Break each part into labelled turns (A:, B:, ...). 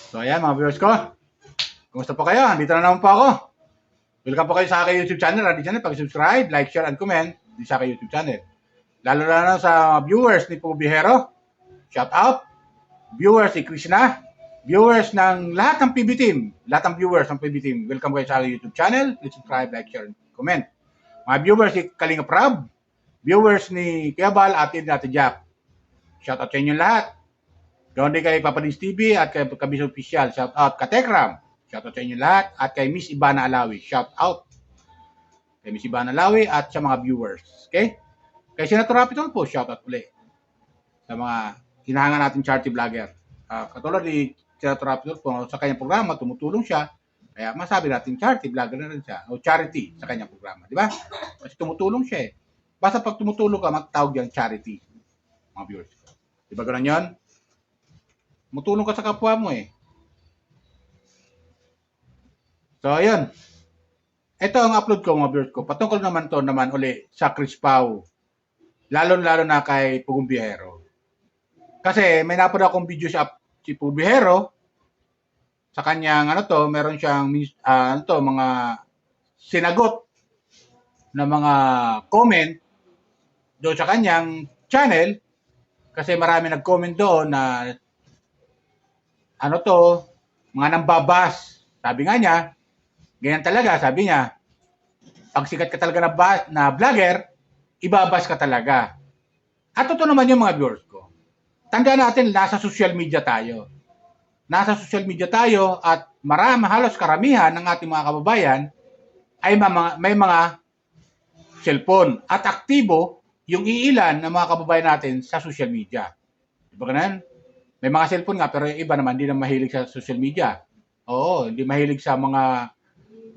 A: So ayan mga viewers ko, kumusta po kayo? Dito na naman po ako. Welcome po kayo sa aking YouTube channel. Ready channel, pag-subscribe, like, share, and comment din sa aking YouTube channel. Lalo na sa viewers ni Pubihero, shout out. Viewers ni Krishna, viewers ng lahat ng PB Team, lahat ng viewers ng PB Team, welcome kayo sa aking YouTube channel. Please subscribe, like, share, and comment. Mga viewers ni Kalinga Prab, viewers ni Kuya Bal, Ate Jack. Shout out sa inyo lahat. Doon din kay Papa Dins TV at kay Kabis Official. Shout out. Katekram. Shout out sa inyo lahat. At kay Miss Ibana Alawi. Shout out. Kay Miss Ibana Alawi at sa mga viewers. Okay? Kay Senator Rapitol po, shout out ulit. Sa mga hinahangan natin charity vlogger. Katulad ni Senator Rapitol po, sa kanyang programa, tumutulong siya. Kaya masabi natin charity vlogger na rin siya. O charity sa kanyang programa. Di ba? Kasi tumutulong siya eh. Basta pag tumutulong ka, magtawag yan charity. Mga viewers. Di ba ganun yun? Tumutulong ka sa kapwa mo eh. So, ayun. Ito ang upload ko mga viewers ko. Patungkol naman to naman uli sa Chris Pau. Lalo-lalo na kay Pugong Kasi may napod akong video sa si Pugong sa kanyang meron siyang mga sinagot na mga comment doon sa kanyang channel kasi marami nag-comment doon na mga nambabas. Sabi nga niya, ganyan talaga, sabi niya, pag sikat ka talaga na vlogger, ibabas ka talaga. At totoo naman yung mga viewers ko. Tandaan natin, nasa social media tayo. Nasa social media tayo at halos karamihan ng ating mga kababayan ay may mga cellphone at aktibo yung iilan ng mga kababayan natin sa social media. Diba ganun? May mga cellphone nga pero yung iba naman hindi na mahilig sa social media. Oo, hindi mahilig sa mga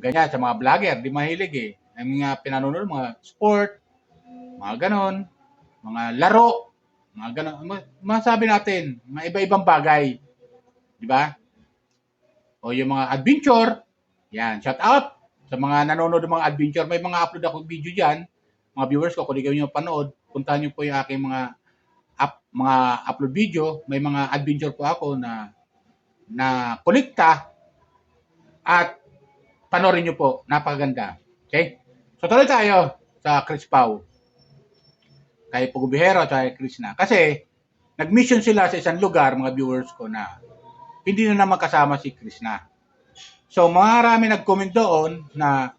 A: ganyan, sa mga vlogger, hindi mahilig eh. Ang mga pinanonood, mga sport, mga ganon, mga laro, mga ganon. Masabi natin, mga iba-ibang bagay. Di ba? O yung mga adventure, yan, shout out sa mga nanonood ng mga adventure. May mga upload ako video dyan. Mga viewers ko, kung hindi kayo nyo panood, puntahan nyo po yung aking mga upload video. May mga adventure po ako na kolekta at panoorin nyo po. Napakaganda. Okay? So, tuloy tayo sa Chris Pau. Kay Pugong at kay Krishna. Kasi, nag-mission sila sa isang lugar, mga viewers ko, na hindi na naman kasama si Krishna. So, marami nag-comment doon na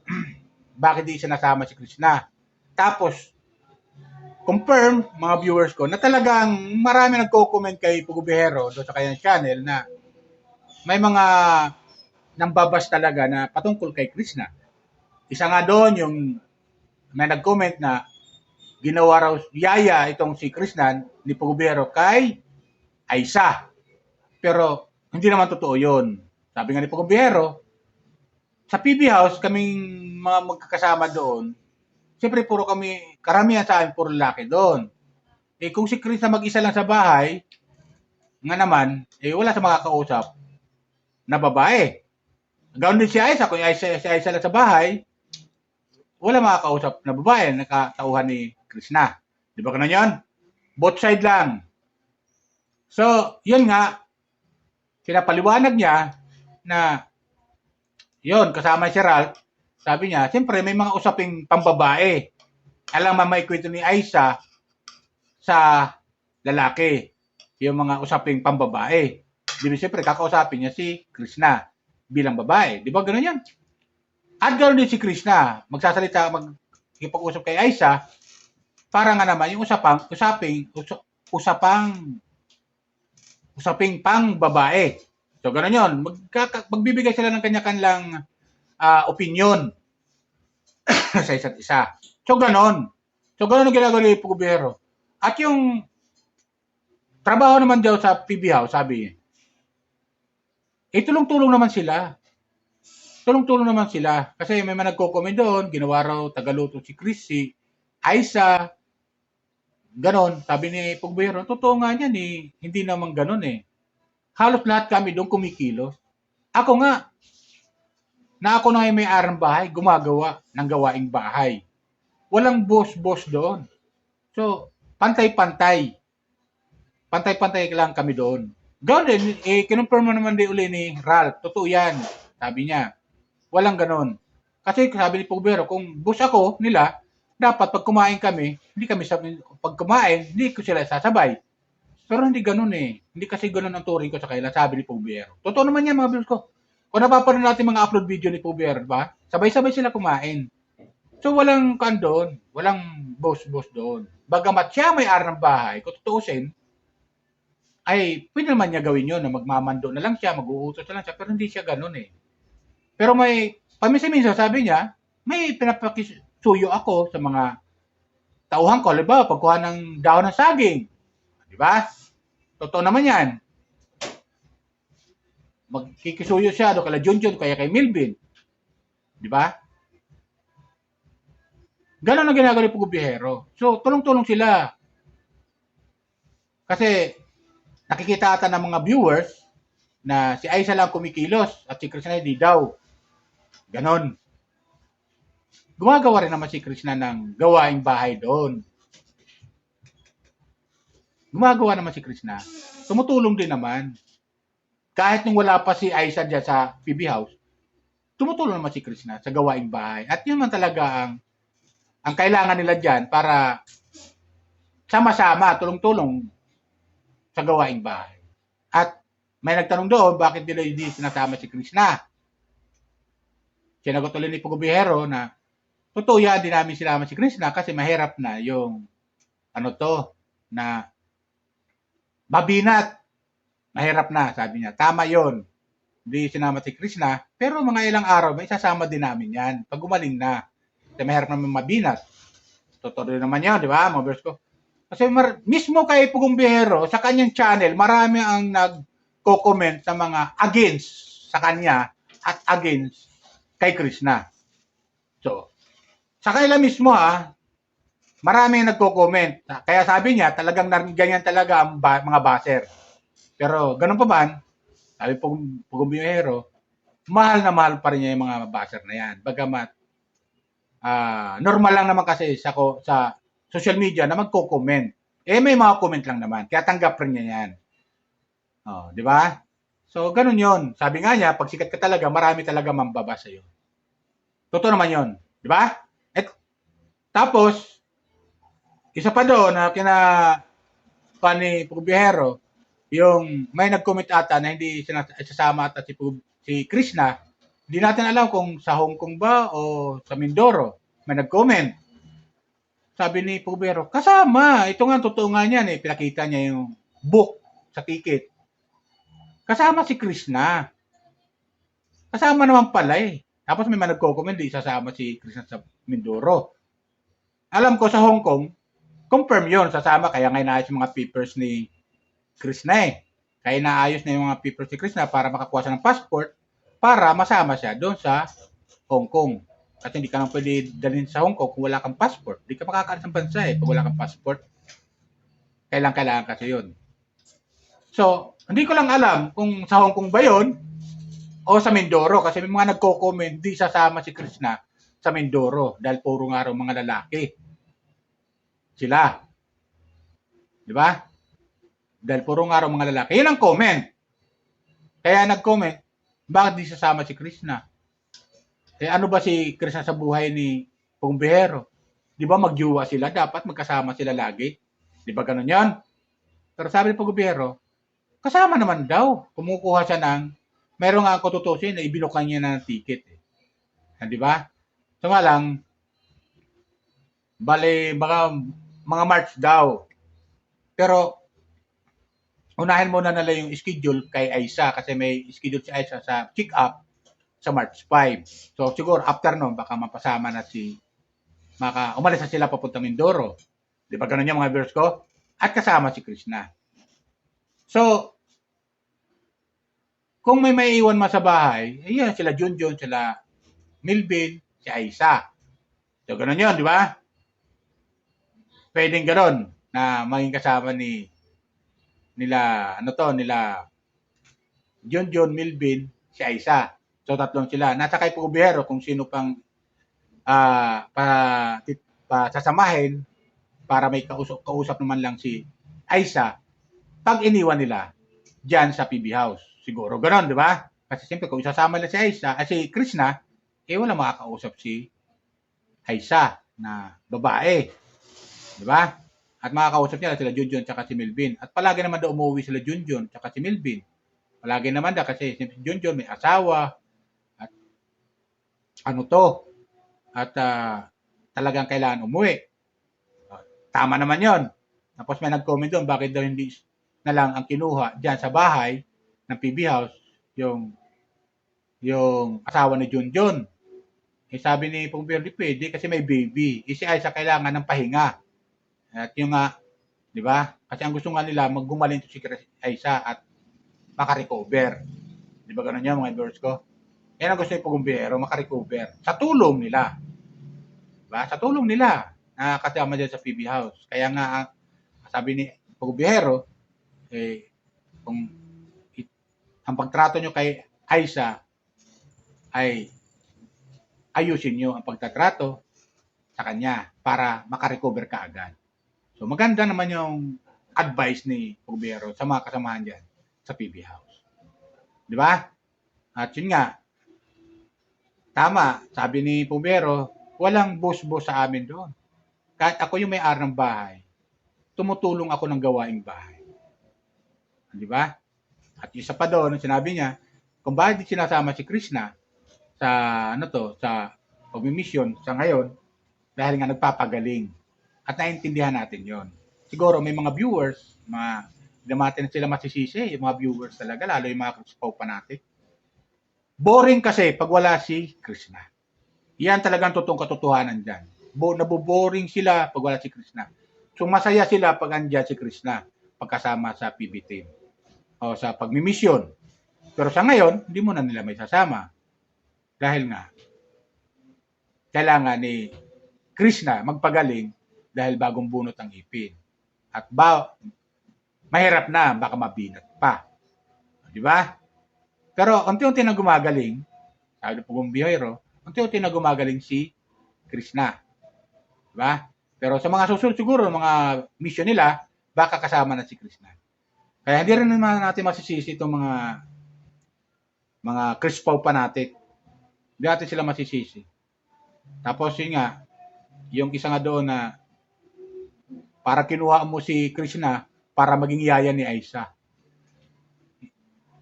A: bakit di siya nasama si Krishna. Tapos, confirm, mga viewers ko, na talagang marami nagko-comment kay Pugong doon sa kanyang channel na may mga nambabas talaga na patungkol kay Krishna. Isa nga doon yung may nag-comment na ginawa raw yaya itong si Krishna ni Pugong kay Aisa. Pero hindi naman totoo yun. Sabi nga ni Pugong sa PB House, kaming mga magkakasama doon, siyempre puro kami, karamihan sa amin, puro lalaki doon. Eh kung si Krishna mag-isa lang sa bahay, nga naman, wala sa makakausap na babae. Ganoon din si Aisa, kung si Aisa lang sa bahay, wala makakausap na babae, nakatauhan ni Krishna. Di ba ganun yun? Both side lang. So, yun nga, pinapaliwanag niya na yun, kasama si Ralph, sabi niya, siyempre may mga usaping pambabae. Alam may kwento ni Aisa sa lalaki. Yung mga usaping pambabae. Di siyempre, kakausapin niya si Krishna bilang babae. Di ba ganun yan? At ganoon din si Krishna, magsasalita, magkipag-usap kay Aisa, para nga naman yung usaping pang babae. So, gano'n yun. Magbibigay sila ng kanya-kanilang opinion sa isa't isa. So, gano'n. So, gano'n ang ginagawa ni Pugong. At yung trabaho naman daw sa PB House, sabi, tulong-tulong naman sila. Tulong-tulong naman sila. Kasi may mga nagko-comment doon, ginawa raw tagaluto si Chris, Aisa, ganon. Sabi ni Pugong, totoo nga yan eh. Hindi naman ganon eh. Halos lahat kami doon kumikilos. Ako nga, na ako na may arang bahay, gumagawa ng gawaing bahay. Walang boss-boss doon. So, pantay-pantay. Pantay-pantay lang kami doon. Gano'n din, kinonfirm mo naman din uli ni Ralph, totoo yan. Sabi niya, walang gano'n. Kasi sabi ni Pugvero, kung boss ako nila, dapat pag kumain kami, hindi kami sabi, pag kumain, hindi ko sila sasabay. Pero hindi gano'n eh. Hindi kasi gano'n ang turing ko sa kanila, sabi ni Pugvero. Totoo naman yan mga boss ko. Kung napapanood natin mga upload video ni Pugvero, ba? Sabay-sabay sila kumain. So walang kan doon, walang boss-boss doon. Bagamat siya may ar ng bahay, kung tutuusin, ay pwede naman niya gawin yun na magmamando na lang siya, mag-uutos na lang siya, pero hindi siya ganun eh. Pero may, paminsan-minsan sabi niya, may pinapakisuyo ako sa mga tauhan ko. Halimbawa, pagkuha ng dahon ng saging. Di ba? Totoo naman yan. Magkikisuyo siya do kala Junjun, kaya kay Milvin. Di ba? Ganon ang ginagawa ni Pugubihero. So, tulong-tulong sila. Kasi, nakikita ata ng mga viewers na si Aiza lang kumikilos at si Krishna hindi daw. Ganon. Gumagawa rin naman si Krishna ng gawaing bahay doon. Gumagawa naman si Krishna. Tumutulong din naman. Kahit nung wala pa si Aiza dyan sa PB House, tumutulong naman si Krishna sa gawaing bahay. At yun man talaga ang kailangan nila dyan para sama-sama, tulong-tulong sa gawaing bahay. At may nagtanong doon, bakit nila hindi sinasama si Krishna? Sinagot ulit ni Pugubihero na totoo yan, di namin sinama si Krishna kasi mahirap na yung na mabinat. Mahirap na, sabi niya. Tama yon. Hindi sinama si Krishna, pero mga ilang araw, may isasama din namin yan. Pag gumaling na. Kasi mahirap naman mabinat. Totoo rin naman yan, di ba, mga viewers ko? Kasi mismo kay Pugubihero, sa kanyang channel, marami ang nagko-comment sa mga against sa kanya at against kay Krishna. So, sa kanila mismo marami ang nagko-comment. Kaya sabi niya, talagang ganyan talaga ang mga baser. Pero ganun pa man, sabi Pugubihero, mahal na mahal pa rin niya yung mga baser na yan. Bagamat, normal lang naman kasi sa social media na magko-comment. May mga comment lang naman. Kaya tanggap rin niya yan. Di ba? So, ganun yon. Sabi nga niya, pag sikat ka talaga, marami talaga mambabasa yun. Totoo naman yon. Di ba? Tapos, isa pa doon na ni Pugubihero, yung may nag-comment ata na hindi sasama ata si Krishna. Hindi natin alam kung sa Hong Kong ba o sa Mindoro. May nag-comment. Sabi ni Pugubihero, kasama. Ito nga, totoo nga niyan eh. Pinakita niya yung book sa ticket. Kasama si Krishna. Kasama naman pala eh. Tapos may nagko-comment, di sasama si Krishna sa Mindoro. Alam ko sa Hong Kong, confirm yon, sasama. Kaya nga inaayos yung mga papers ni Krishna eh. Kaya inaayos na yung mga papers ni Krishna para makakuha siya ng passport para masama siya doon sa Hong Kong. Kasi hindi ka nang pwede dalhin sa Hong Kong kung wala kang passport. Hindi ka makakaalis ng bansa eh pag wala kang passport. Kailangan kasi yun. So, hindi ko lang alam kung sa Hong Kong ba yun o sa Mindoro. Kasi may mga nagko-comment, di sasama si Krishna sa Mindoro dahil puro nga raw mga lalaki. Sila. Di ba? Dahil puro nga raw mga lalaki. Yun ang comment. Kaya nag-comment, bakit di sasama si Krishna? Ano ba si Krishna sa buhay ni Pugubihero? Di ba magjuwa sila? Dapat magkasama sila lagi. Di ba ganun yan? Pero sabi ni Pugubihero, kasama naman daw. Kumukuha siya mayroong nga ako tutusin na ibinukan niya na ng ticket. Di ba? So nga lang, bale, mga March daw. Pero, unahin muna nila yung schedule kay Aiza kasi may schedule si Aiza sa check-up sa March 5. So, siguro after nun, baka mapasama na umalis na sila papuntang Mindoro. Di ba ganun yung mga viewers ko? At kasama si Krishna. So, kung may maiiwan man sa bahay, yan sila Junjun, sila Milvin, si Aiza. So, ganun yun, di ba? Pwedeng ganun na maging kasama nila Junjun, Milvin, si Aiza. So, tatlong sila. Nasa kay Pugubihero kung sino pang sasamahin para may kausap naman lang si Aiza pag iniwan nila dyan sa PB House. Siguro ganon, di ba? Kasi siyempre kung isasama na si Aisa, si Krishna, wala makakausap si Aisa na babae. Di ba? At makakausap niya sila Junjun at si Melvin. At palagi naman daw umuwi sila Junjun at si Melvin. Palagi naman daw kasi si Junjun may asawa at at talagang kailangan umuwi. Tama naman yon. Tapos may nag-comment doon, bakit daw hindi na lang ang kinuha dyan sa bahay ng PB House yung asawa ni Junjun. Sabi ni Pong di pwede kasi may baby. Si Aisa kailangan ng pahinga. At yung di ba? Kasi ang gusto nga nila, maggumaling si Aisa at makarecover. Di ba ganun yan mga viewers ko? Yan ang gusto ni Pugumbiyero, makarecover. Sa tulong nila. Diba? Sa tulong nila na kasama dyan sa PB House. Kaya nga, sabi ni Pugumbiyero, kung ang pagtrato nyo kay Aisa ay ayusin nyo ang pagtatrato sa kanya para makarecover ka agad. So maganda naman yung advice ni Pugumbiyero sa mga kasamahan dyan sa PB House. Di ba? At yun nga, tama, sabi ni Pugumbiyero, walang boss-boss sa amin doon. Kahit ako yung may-ari ng bahay, tumutulong ako ng gawaing bahay. Di ba? At isa pa doon, sinabi niya, kung bakit sinasama si Krishna sa sa pagmimisyon sa ngayon, dahil nga nagpapagaling. At naiintindihan natin yon. Siguro may mga viewers, hindi natin sila masisisi, yung mga viewers talaga, lalo yung mga fanatic. Boring kasi pag wala si Krishna. Yan talagang totoong katotohanan dyan. Naboboring sila pag wala si Krishna. So masaya sila pag andyan si Krishna pagkasama sa PB team o sa pagmimisyon. Pero sa ngayon, hindi mo na nila may sasama. Dahil nga, kailangan ni Krishna magpagaling dahil bagong bunot ang ipin. At mahirap na, baka mabinat pa. Di ba? Pero unti-unti na gumagaling, sabi ng Pugumbiyero, unti-unti na gumagaling si Krishna. Di ba? Pero sa mga susunod siguro, mga mission nila, baka kasama na si Krishna. Kaya hindi rin naman natin masisisi itong mga Krispaw fanatic. Hindi natin sila masisisi. Tapos yun nga, yung isa nga doon na para kinuha mo si Krishna para maging yaya ni Aisa.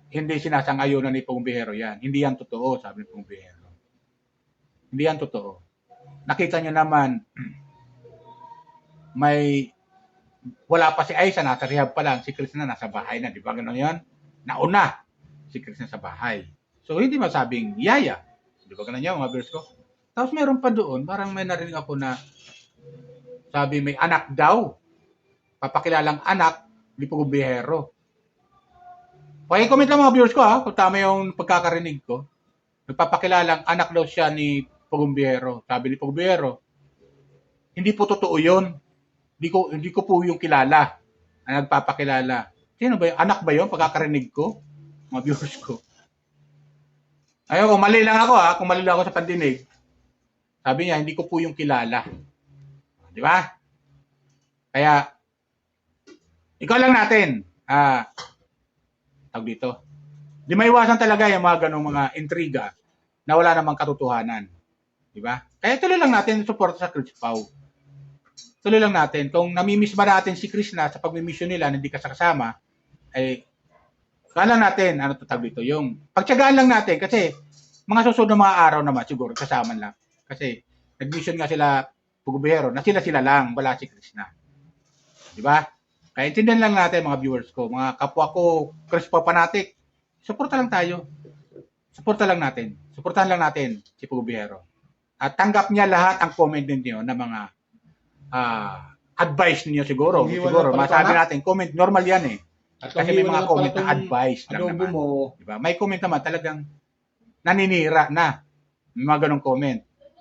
A: Hindi sinasang-ayunan ni Pugumbiyero yan. Hindi yan totoo, sabi ni Pugumbiyero. Hindi yan totoo. Nakita nyo naman, wala pa si Aisa, nasa rehab pa lang, si Krishna nasa bahay na. Di ba gano'n yan? Nauna si Krishna sa bahay. So, hindi masabing yaya. Di ba gano'n yan, mga viewers ko? Tapos meron pa doon, parang may narinig ako na sabi may anak daw. Papakilalang anak ni Pugumbiyero. Paki-comment lang mga viewers ko kung tama yung pagkakarinig ko. Nagpapakilalang anak daw siya ni Pugumbiyero. Sabi ni Pugumbiyero, hindi po totoo yun. Hindi ko po yung kilala na nagpapakilala. Sino ba yun? Anak ba yun? Pagkakarinig ko? Mga viewers ko. Ayun, kung mali lang ako kung mali lang ako sa pandinig, sabi niya, hindi ko po yung kilala. Di ba? Kaya, ikaw lang natin, tawag dito, di maiwasan talaga yung mga ganong mga intriga na wala namang katotohanan. Di ba? Kaya tuloy lang natin support sa Krispaw. Tuloy lang natin. Kung namimiss ba natin si Krishna sa pagmimisyon nila na hindi kasama, ay kala natin, tawag dito, yung pagtiyagaan lang natin kasi mga susunod na mga araw naman siguro kasama lang. Kasi nag-mission nga sila Pugumbiyero na sila lang, wala si Krishna. Di ba? Kaya intindihan lang natin mga viewers ko, mga kapwa ko, Krispaw fanatic, suporta lang tayo. Suporta lang natin. Suportahan lang natin si Pugumbiyero. At tanggap niya lahat ang comment ninyo na mga advice niyo siguro. Siguro, masabi natin, comment, normal yan At kasi may mga comment na advice lang naman. Diba? May comment naman talagang naninira na. May mga ganong comment.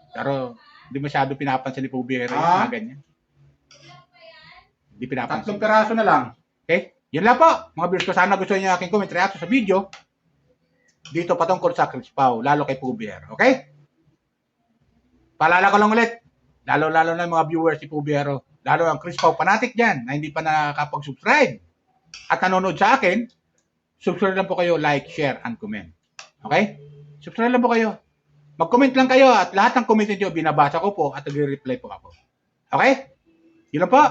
A: Pero, hindi masyado pinapansin ni Pugumbiyero yung mga ganyan. Hindi pinapansin. 3 piraso na lang. Okay? Yan lang po. Mga viewers ko, sana gusto niyo aking comment reaction sa video. Dito patungkol sa Krispaw, lalo kay Pugumbiyero. Okay? Paalala ko lang ulit. Lalo-lalo na yung mga viewers si Pugumbiyero. Lalo ang Krispaw fanatic dyan na hindi pa nakakapag-subscribe at nanonood sa akin, subscribe lang po kayo, like, share, and comment. Okay? Subscribe lang po kayo. Mag-comment lang kayo at lahat ng comment niyo binabasa ko po at nagre-reply po ako. Okay? Yun lang po.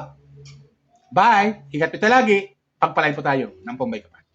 A: Bye. Ingat po lagi. Pagpalain po tayo ng Bombay Kapal.